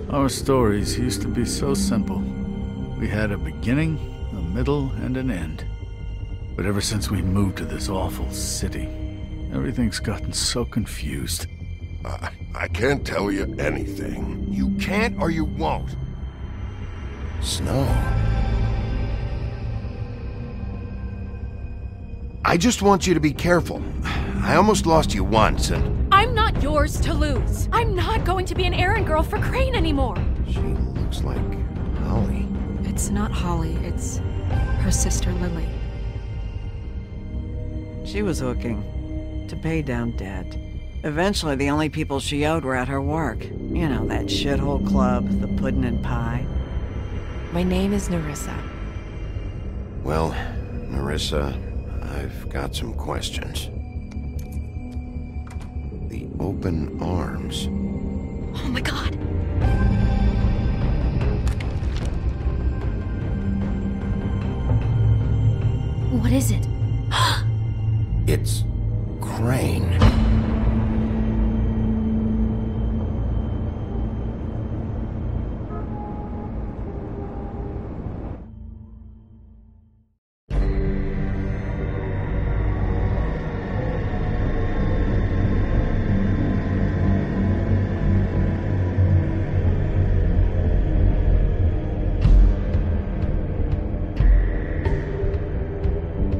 Our stories used to be so simple. We had a beginning, a middle, and an end. But ever since we moved to this awful city, everything's gotten so confused. I can't tell you anything. You can't or you won't. Snow. I just want you to be careful. I almost lost you once, and... I'm not yours to lose. I'm not going to be an errand girl for Crane anymore. She looks like Holly. It's not Holly, it's her sister Lily. She was hooking to pay down debt. Eventually, the only people she owed were at her work. You know, that shithole club, the Puddin' and Pie. My name is Nerissa. Well, Nerissa, I've got some questions. The open arms. Oh my god. What is it? It's Crane.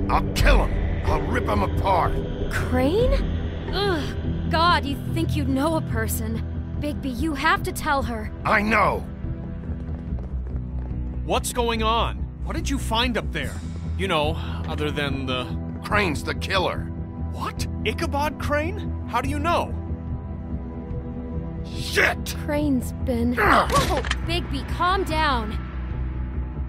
I'll kill him! I'll rip him apart! Crane? Ugh. God, you think you know a person. Bigby, you have to tell her. I know! What's going on? What did you find up there? You know, other than the... Crane's the killer. What? Ichabod Crane? How do you know? Shit! Crane's been... Whoa! Bigby, calm down.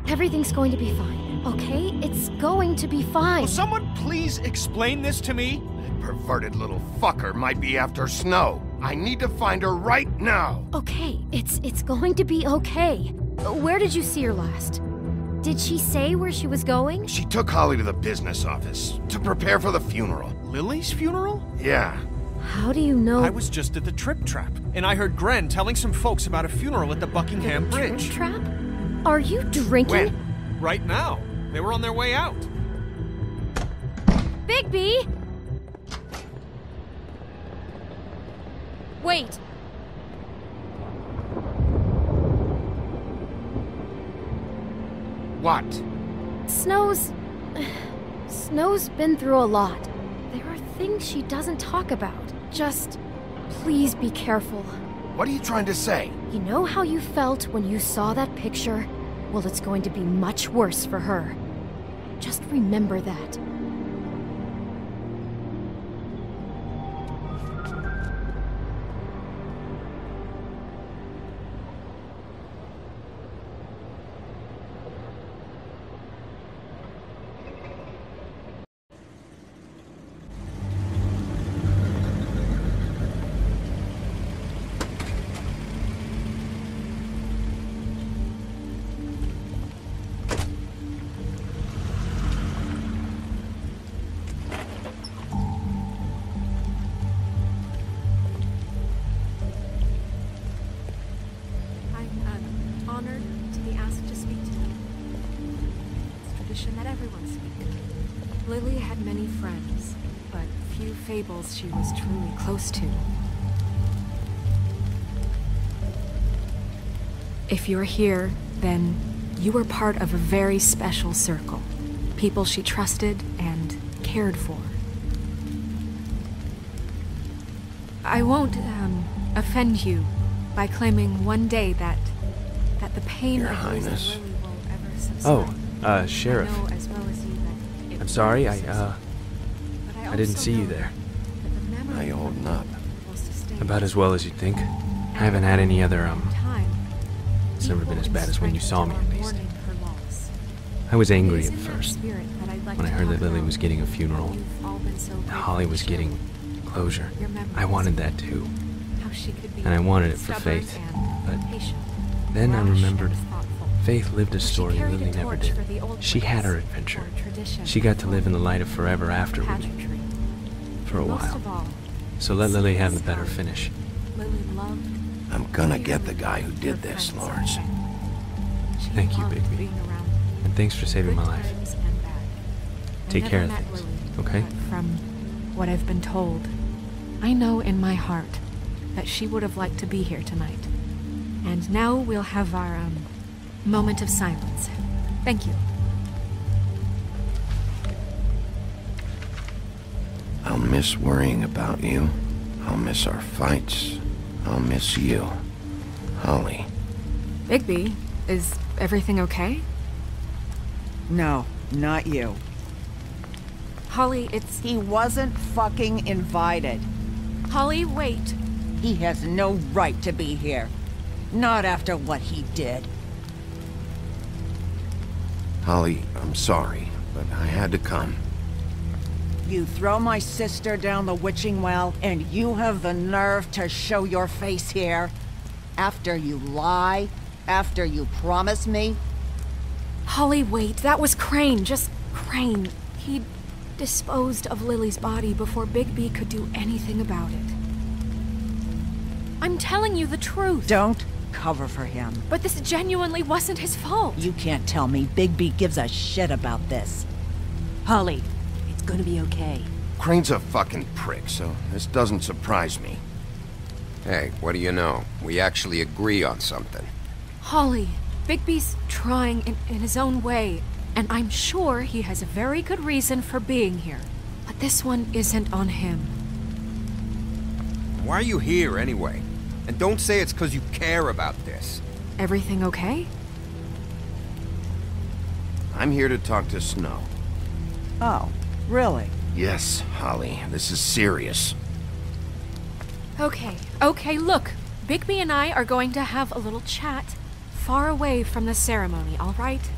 Everything's going to be fine, okay? It's going to be fine. Will someone please explain this to me? That perverted little fucker might be after Snow. I need to find her right now. Okay, it's going to be okay. Where did you see her last? Did she say where she was going? She took Holly to the business office to prepare for the funeral. Lily's funeral? Yeah. How do you know? I was just at the Trip Trap, and I heard Gren telling some folks about a funeral at the Buckingham Bridge. Trip Trap? Are you drinking? When? Right now. They were on their way out. Bigby! Wait. What? Snow's been through a lot. There are things she doesn't talk about. Just, please be careful. What are you trying to say? You know how you felt when you saw that picture? Well, it's going to be much worse for her. Just remember that. Honored to be asked to speak to you. It's tradition that everyone speak. Lily had many friends, but few fables she was truly close to. If you're here, then you were part of a very special circle. People she trusted and cared for. I won't, offend you, by claiming one day that the pain Your of losing Highness. Lily will ever subside. Oh, Sheriff. I know as well as you that it I'm sorry, will I subside. didn't also see you know there. that the memory How you of holding Lily up? will sustain About as well as you'd think. I And haven't had any other, time, it's never people been as bad as when you saw me, in at least. strength are mourning her loss. I was It angry is at in that first, spirit that I'd like when I to heard that talk Lily about was getting a how funeral. you've all been so And grateful Holly to was share getting closure. your memories. I wanted that too. How she could be And I wanted it for stubborn Faith, and but patient, then I rash remembered and thoughtful. Faith lived a She story carried Lily a never torch for did. the old She had her ways, adventure. for tradition, She got to live in the light of forever after we pageantry. for a Most while. of all, So let Lily have the better finish. Lily loved. I'm gonna get the guy who did this, Lawrence. She Thank you, loved Bigby. being around And thanks for saving good my life. times and bad. I Take never care of met things, Lily, okay? But from what I've been told, I know in my heart that she would have liked to be here tonight. And now we'll have our moment of silence. Thank you. I'll miss worrying about you. I'll miss our fights. I'll miss you. Holly. Bigby, is everything okay? No, not you. Holly, it's... He wasn't fucking invited. Holly, wait. He has no right to be here. Not after what he did. Holly, I'm sorry, but I had to come. You throw my sister down the witching well, and you have the nerve to show your face here? After you lie? After you promise me? Holly, wait. That was Crane. Just Crane. He disposed of Lily's body before Bigby could do anything about it. I'm telling you the truth. Don't cover for him. But this genuinely wasn't his fault. You can't tell me Bigby gives a shit about this. Holly, it's gonna be okay. Crane's a fucking prick, so this doesn't surprise me. Hey, what do you know? We actually agree on something. Holly, Bigby's trying in his own way, and I'm sure he has a very good reason for being here. But this one isn't on him. Why are you here anyway? And don't say it's because you care about this. Everything okay? I'm here to talk to Snow. Oh, really? Yes, Holly, this is serious. Okay, look. Bigby and I are going to have a little chat far away from the ceremony, all right?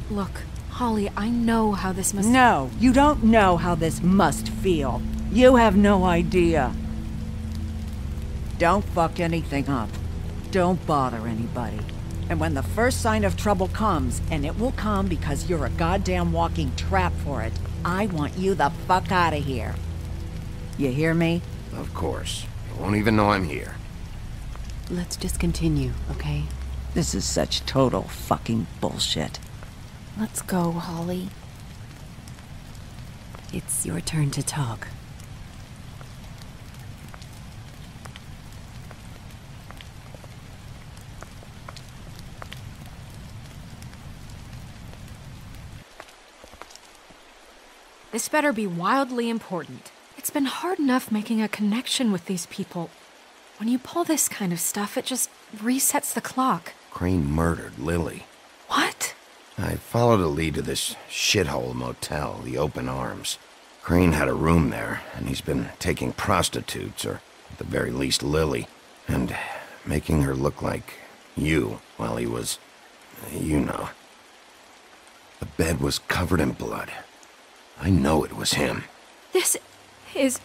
Look, Holly, I know how this must... No, you don't know how this must feel. You have no idea. Don't fuck anything up. Don't bother anybody. And when the first sign of trouble comes, and it will come because you're a goddamn walking trap for it, I want you the fuck out of here. You hear me? Of course. You won't even know I'm here. Let's just continue, okay? This is such total fucking bullshit. Let's go, Holly. It's your turn to talk. This better be wildly important. It's been hard enough making a connection with these people. When you pull this kind of stuff, it just resets the clock. Crane murdered Lily. What? I followed a lead to this shithole motel, the Open Arms. Crane had a room there, and he's been taking prostitutes, or at the very least Lily, and making her look like you while he was, you know. The bed was covered in blood. I know it was him. This is...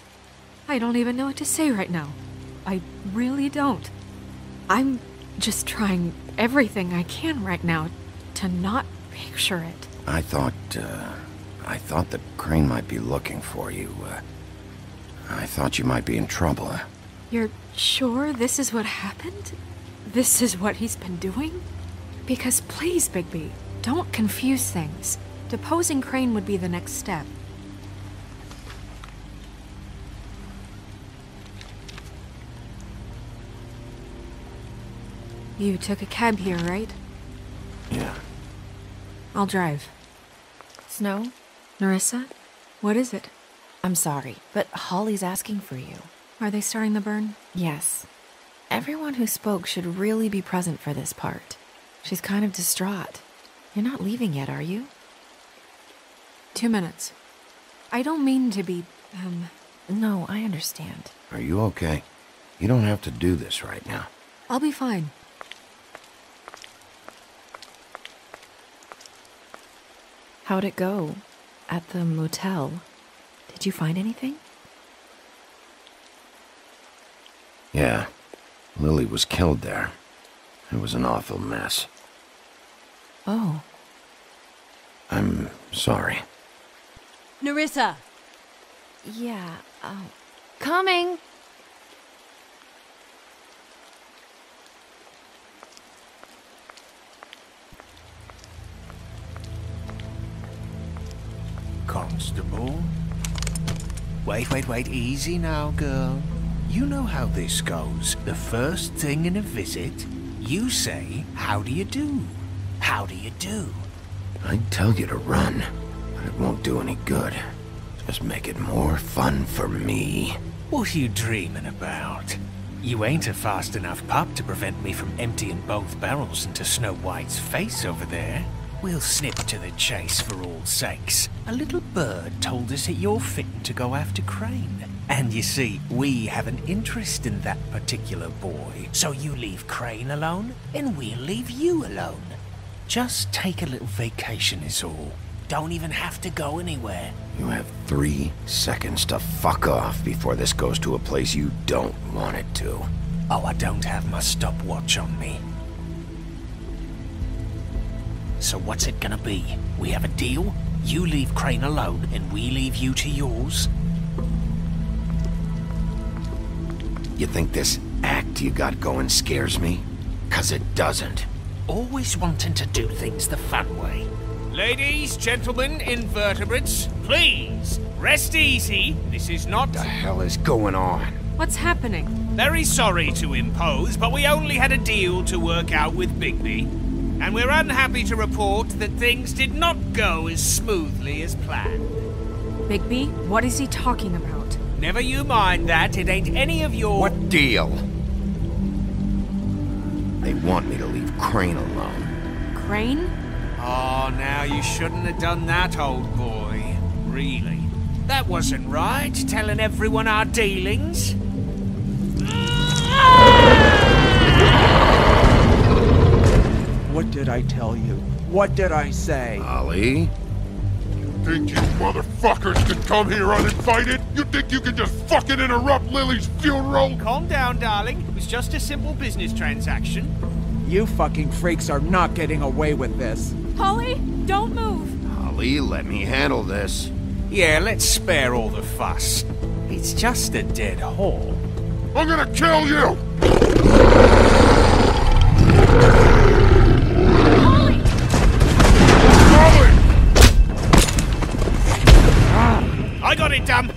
I don't even know what to say right now. I really don't. I'm just trying everything I can right now to not picture it. I thought that Crane might be looking for you. I thought you might be in trouble. You're sure this is what happened? This is what he's been doing? Because please, Bigby, don't confuse things. Deposing Crane would be the next step. You took a cab here, right? Yeah. I'll drive. Snow? Nerissa? What is it? I'm sorry, but Holly's asking for you. Are they starting the burn? Yes. Everyone who spoke should really be present for this part. She's kind of distraught. You're not leaving yet, are you? 2 minutes. I don't mean to be, No, I understand. Are you okay? You don't have to do this right now. I'll be fine. How'd it go? At the motel? Did you find anything? Yeah. Lily was killed there. It was an awful mess. Oh. I'm sorry. Nerissa! Yeah, Coming! Constable? Wait, easy now, girl. You know how this goes. The first thing in a visit, you say, how do you do? How do you do? I'd tell you to run, but it won't do any good. Just make it more fun for me. What are you dreaming about? You ain't a fast enough pup to prevent me from emptying both barrels into Snow White's face over there. We'll snip to the chase for all sakes. A little bird told us that you're fitting to go after Crane. And you see, we have an interest in that particular boy. So you leave Crane alone, and we'll leave you alone. Just take a little vacation is all. Don't even have to go anywhere. You have 3 seconds to fuck off before this goes to a place you don't want it to. Oh, I don't have my stopwatch on me. So what's it gonna be? We have a deal? You leave Crane alone, and we leave you to yours? You think this act you got going scares me? 'Cause it doesn't. Always wanting to do things the fun way. Ladies, gentlemen, invertebrates, please, rest easy. This is not... What the hell is going on? What's happening? Very sorry to impose, but we only had a deal to work out with Bigby. And we're unhappy to report that things did not go as smoothly as planned. Bigby, what is he talking about? Never you mind that, it ain't any of your... What deal? They want me to leave Crane alone. Crane? Oh, now you shouldn't have done that, old boy. Really. That wasn't right, telling everyone our dealings. What did I tell you? What did I say? Ollie? Think you motherfuckers can come here uninvited? You think you can just fucking interrupt Lily's funeral? Calm down, darling. It was just a simple business transaction. You fucking freaks are not getting away with this. Holly, don't move! Ollie, let me handle this. Yeah, let's spare all the fuss. It's just a dead hole. I'm gonna kill you! Holly! I got it, damn!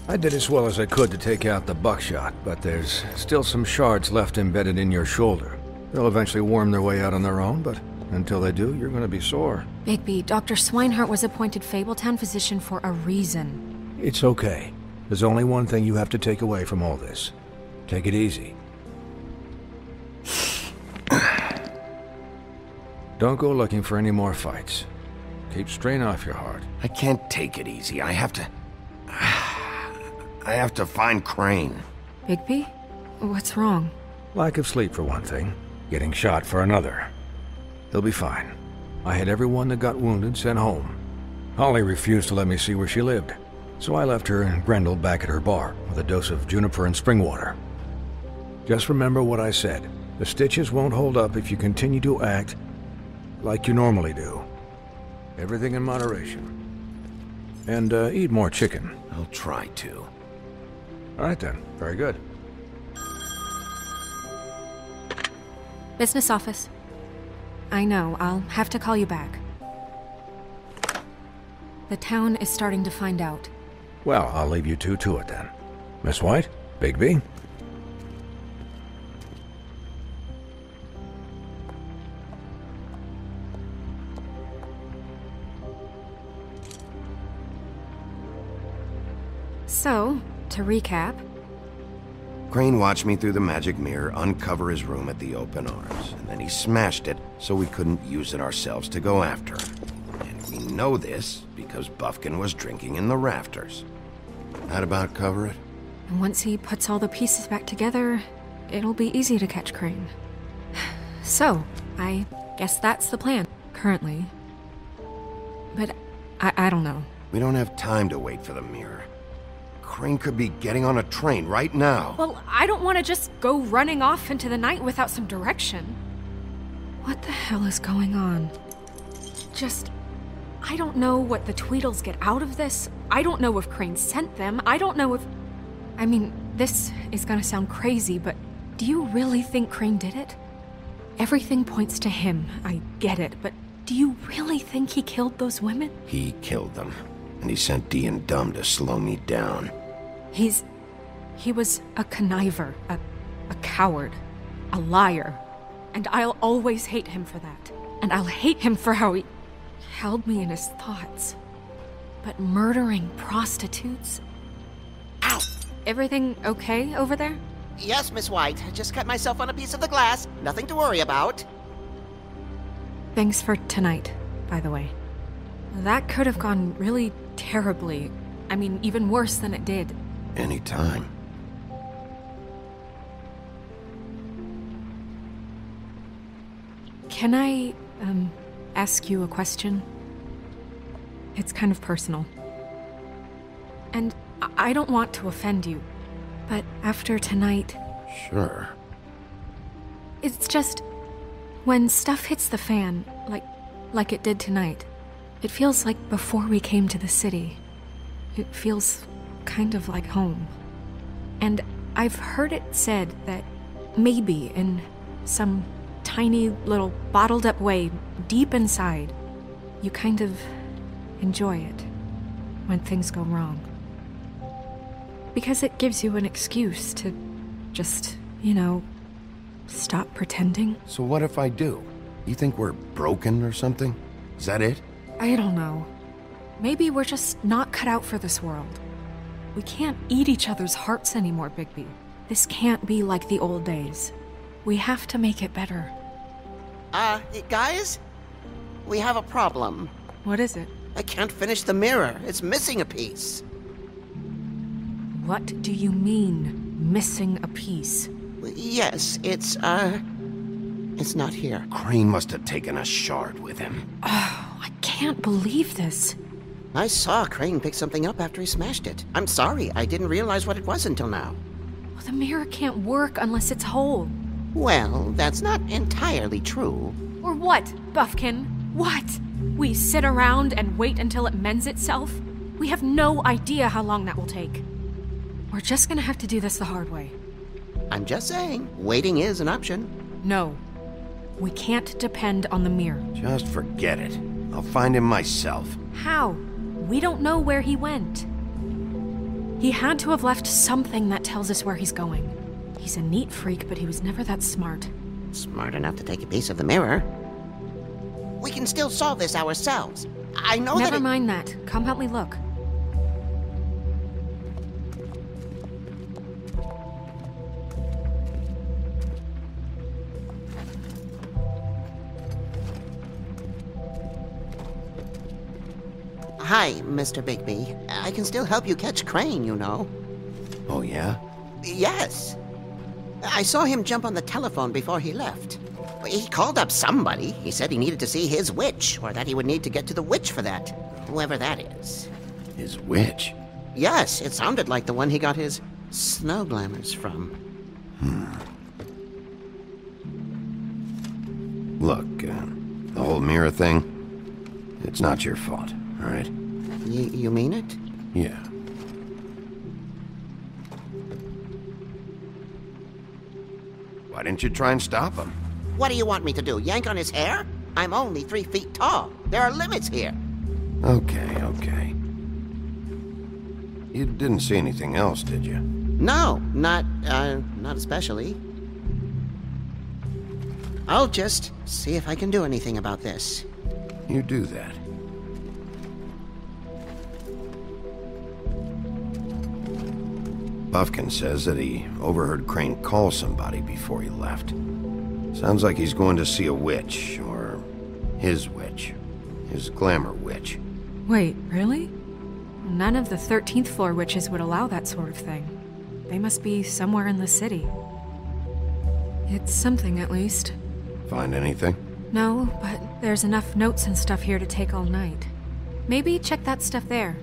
I did as well as I could to take out the buckshot, but there's still some shards left embedded in your shoulder. They'll eventually worm their way out on their own, but until they do, you're gonna be sore. Bigby, Dr. Swinehart was appointed Fabletown physician for a reason. It's okay. There's only one thing you have to take away from all this. Take it easy. Don't go looking for any more fights. Keep strain off your heart. I can't take it easy. I have to find Crane. Bigby? What's wrong? Lack of sleep for one thing. Getting shot for another. He'll be fine. I had everyone that got wounded sent home. Holly refused to let me see where she lived, so I left her and Grendel back at her bar with a dose of juniper and spring water. Just remember what I said. The stitches won't hold up if you continue to act like you normally do. Everything in moderation. And eat more chicken. I'll try to. All right then. Very good. Business office. I know, I'll have to call you back. The town is starting to find out. Well, I'll leave you two to it then. Miss White? Bigby? So, to recap... Crane watched me through the magic mirror uncover his room at the Open Arms, and then he smashed it so we couldn't use it ourselves to go after him. And we know this because Bufkin was drinking in the rafters. That about cover it? And once he puts all the pieces back together, it'll be easy to catch Crane. So, I guess that's the plan, currently. But I don't know. We don't have time to wait for the mirror. Crane could be getting on a train right now. Well, I don't want to just go running off into the night without some direction. What the hell is going on? I don't know what the Tweedles get out of this. I don't know if Crane sent them. I don't know if... I mean, this is gonna sound crazy, but do you really think Crane did it? Everything points to him, I get it, but do you really think he killed those women? He killed them, and he sent Dee and Dumb to slow me down. He was a conniver, a coward, a liar, and I'll always hate him for that. And I'll hate him for how he held me in his thoughts. But murdering prostitutes? Ow! Everything okay over there? Yes, Miss White. I just cut myself on a piece of the glass. Nothing to worry about. Thanks for tonight, by the way. That could have gone really terribly. I mean, even worse than it did. Anytime. Can I, ask you a question? It's kind of personal. And I don't want to offend you, but after tonight... Sure. It's just... when stuff hits the fan, like it did tonight, it feels like before we came to the city. It feels kind of like home. And I've heard it said that maybe in some tiny little bottled up way deep inside, you kind of enjoy it when things go wrong. Because it gives you an excuse to just, stop pretending. So what if I do? You think we're broken or something? Is that it? I don't know. Maybe we're just not cut out for this world. We can't eat each other's hearts anymore, Bigby. This can't be like the old days. We have to make it better. Guys? We have a problem. What is it? I can't finish the mirror. It's missing a piece. What do you mean, missing a piece? Yes, it's not here. Crane must have taken a shard with him. Oh, I can't believe this. I saw Crane pick something up after he smashed it. I'm sorry, I didn't realize what it was until now. Well, the mirror can't work unless it's whole. Well, that's not entirely true. Or what, Bufkin? What? We sit around and wait until it mends itself? We have no idea how long that will take. We're just gonna have to do this the hard way. I'm just saying, waiting is an option. No. We can't depend on the mirror. Just forget it. I'll find him myself. How? We don't know where he went. He had to have left something that tells us where he's going. He's a neat freak, but he was never that smart. Smart enough to take a piece of the mirror. We can still solve this ourselves. I know that. Never mind that. Come help me look. Hi, Mr. Bigby. I can still help you catch Crane, you know. Oh, yeah? Yes. I saw him jump on the telephone before he left. He called up somebody. He said he needed to see his witch, or that he would need to get to the witch for that. Whoever that is. His witch? Yes, it sounded like the one he got his snow glamours from. Look, the whole mirror thing, it's not your fault, all right? You mean it? Yeah. Why didn't you try and stop him? What do you want me to do, yank on his hair? I'm only 3 feet tall. There are limits here. Okay, okay. You didn't see anything else, did you? No, not especially. I'll just see if I can do anything about this. You do that. Buffkin says that he overheard Crane call somebody before he left. Sounds like he's going to see a witch, or his witch. His glamour witch. Wait, really? None of the 13th floor witches would allow that sort of thing. They must be somewhere in the city. It's something, at least. Find anything? No, but there's enough notes and stuff here to take all night. Maybe check that stuff there.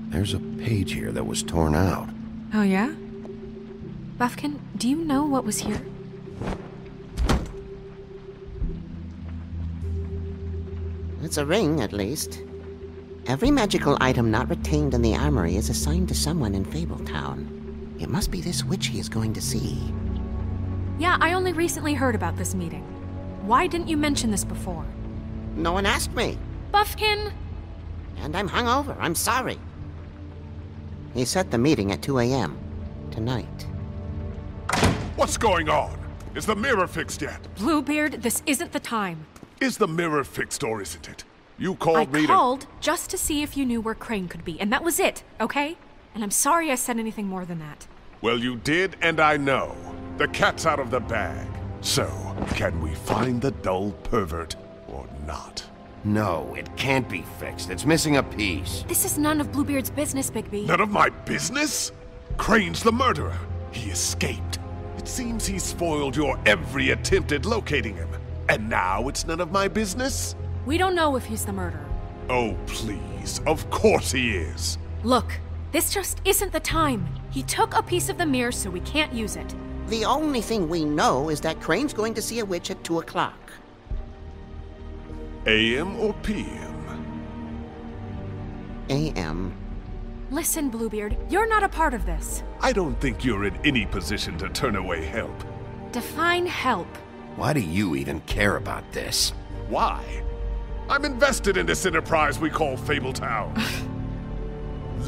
There's a page here that was torn out. Oh, yeah? Buffkin, do you know what was here? It's a ring, at least. Every magical item not retained in the armory is assigned to someone in Fabletown. It must be this witch he is going to see. Yeah, I only recently heard about this meeting. Why didn't you mention this before? No one asked me. Buffkin! And I'm hungover. I'm sorry. He set the meeting at 2 a.m. tonight. What's going on? Is the mirror fixed yet? Bluebeard, this isn't the time. Is the mirror fixed or isn't it? You called me I called just to see if you knew where Crane could be, and that was it, okay? And I'm sorry I said anything more than that. Well, you did, and I know. The cat's out of the bag. So, can we find the dull pervert or not? No, it can't be fixed. It's missing a piece. This is none of Bluebeard's business, Bigby. None of my business? Crane's the murderer. He escaped. It seems he spoiled your every attempt at locating him. And now it's none of my business? We don't know if he's the murderer. Oh, please. Of course he is. Look, this just isn't the time. He took a piece of the mirror, so we can't use it. The only thing we know is that Crane's going to see a witch at 2 o'clock. AM or PM? AM. Listen, Bluebeard, you're not a part of this. I don't think you're in any position to turn away help. Define help. Why do you even care about this? Why? I'm invested in this enterprise we call Fabletown.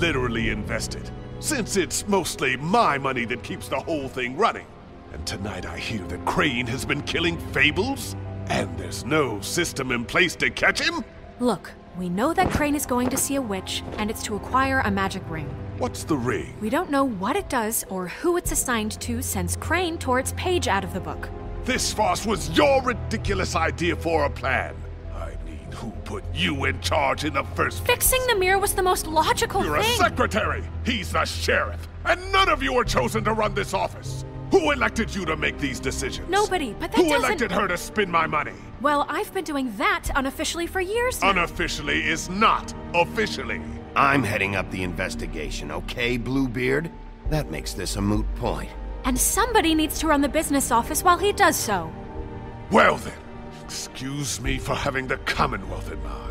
Literally invested. Since it's mostly my money that keeps the whole thing running. And tonight I hear that Crane has been killing Fables? And there's no system in place to catch him? Look, we know that Crane is going to see a witch, and it's to acquire a magic ring. What's the ring? We don't know what it does or who it's assigned to since Crane tore its page out of the book. This farce was your ridiculous idea for a plan. I mean, who put you in charge in the first place? Fixing the mirror was the most logical You're thing. a secretary! He's the sheriff! And none of you were chosen to run this office! Who elected you to make these decisions? Nobody, but that Who doesn't... elected her to spend my money? Well, I've been doing that unofficially for years now. Unofficially is not officially. I'm heading up the investigation, okay, Bluebeard? That makes this a moot point. And somebody needs to run the business office while he does so. Well then, excuse me for having the Commonwealth in mind.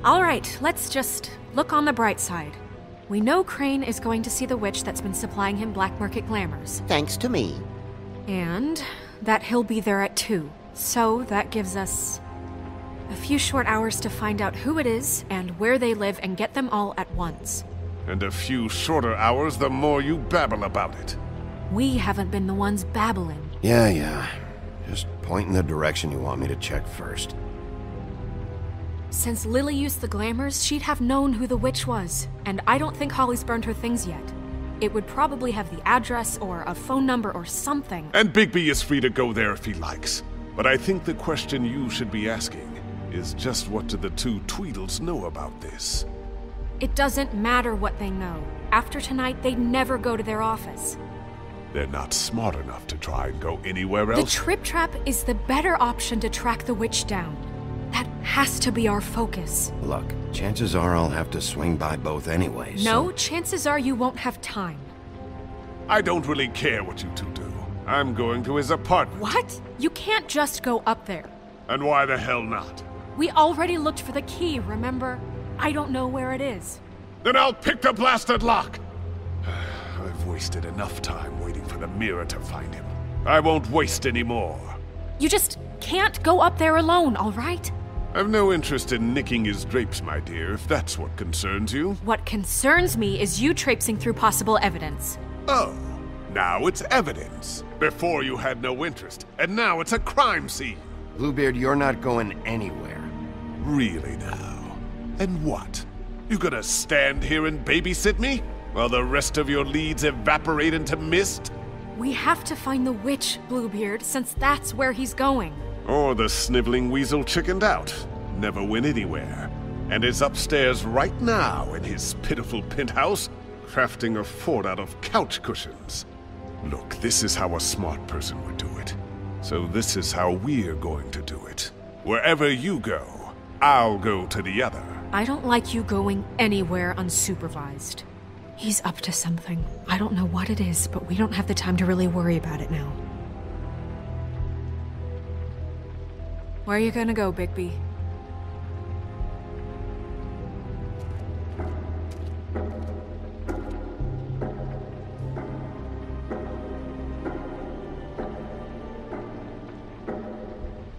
All right, let's just look on the bright side. We know Crane is going to see the witch that's been supplying him black market glamours. Thanks to me. And that he'll be there at 2. So that gives us a few short hours to find out who it is and where they live and get them all at once. And a few shorter hours the more you babble about it. We haven't been the ones babbling. Yeah. Just point in the direction you want me to check first. Since Lily used the glamours, she'd have known who the witch was. And I don't think Holly's burned her things yet. It would probably have the address or a phone number or something. And Bigby is free to go there if he likes. But I think the question you should be asking is just what do the two Tweedles know about this? It doesn't matter what they know. After tonight, they'd never go to their office. They're not smart enough to try and go anywhere else. The Trip Trap is the better option to track the witch down. That has to be our focus. Look, chances are I'll have to swing by both anyway, No, chances are you won't have time. I don't really care what you two do. I'm going to his apartment. What? You can't just go up there. And why the hell not? We already looked for the key, remember? I don't know where it is. Then I'll pick the blasted lock! I've wasted enough time waiting for the mirror to find him. I won't waste any more. You just can't go up there alone, all right? I've no interest in nicking his drapes, my dear, if that's what concerns you. What concerns me is you traipsing through possible evidence. Oh, now it's evidence. Before you had no interest, and now it's a crime scene. Bluebeard, you're not going anywhere. Really now? And what? You gonna stand here and babysit me? While the rest of your leads evaporate into mist? We have to find the witch, Bluebeard, since that's where he's going. Or the sniveling weasel chickened out, never went anywhere, and is upstairs right now in his pitiful penthouse, crafting a fort out of couch cushions. Look, this is how a smart person would do it. So this is how we're going to do it. Wherever you go, I'll go to the other. I don't like you going anywhere unsupervised. He's up to something. I don't know what it is, but we don't have the time to really worry about it now. Where are you gonna go, Bigby?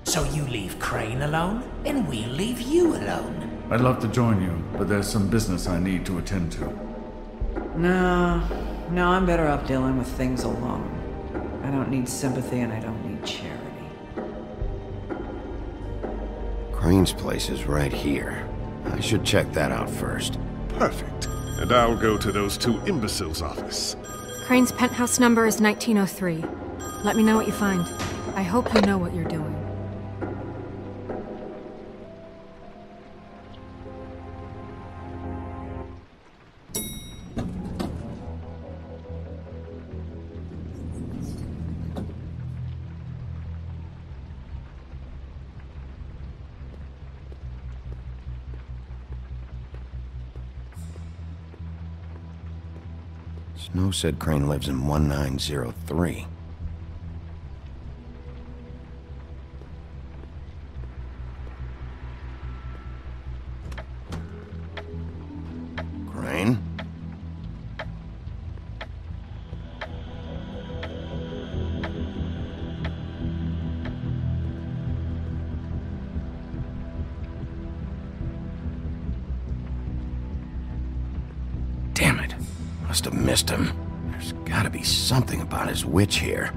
So you leave Crane alone, and we'll leave you alone. I'd love to join you, but there's some business I need to attend to. No, I'm better off dealing with things alone. I don't need sympathy and I don't need charity. Crane's place is right here. I should check that out first. Perfect. And I'll go to those two imbeciles' office. Crane's penthouse number is 1903. Let me know what you find. I hope you know what you're doing. Snow said Crane lives in 1903. Crane? Damn it. Must have missed him. There's gotta be something about his witch here.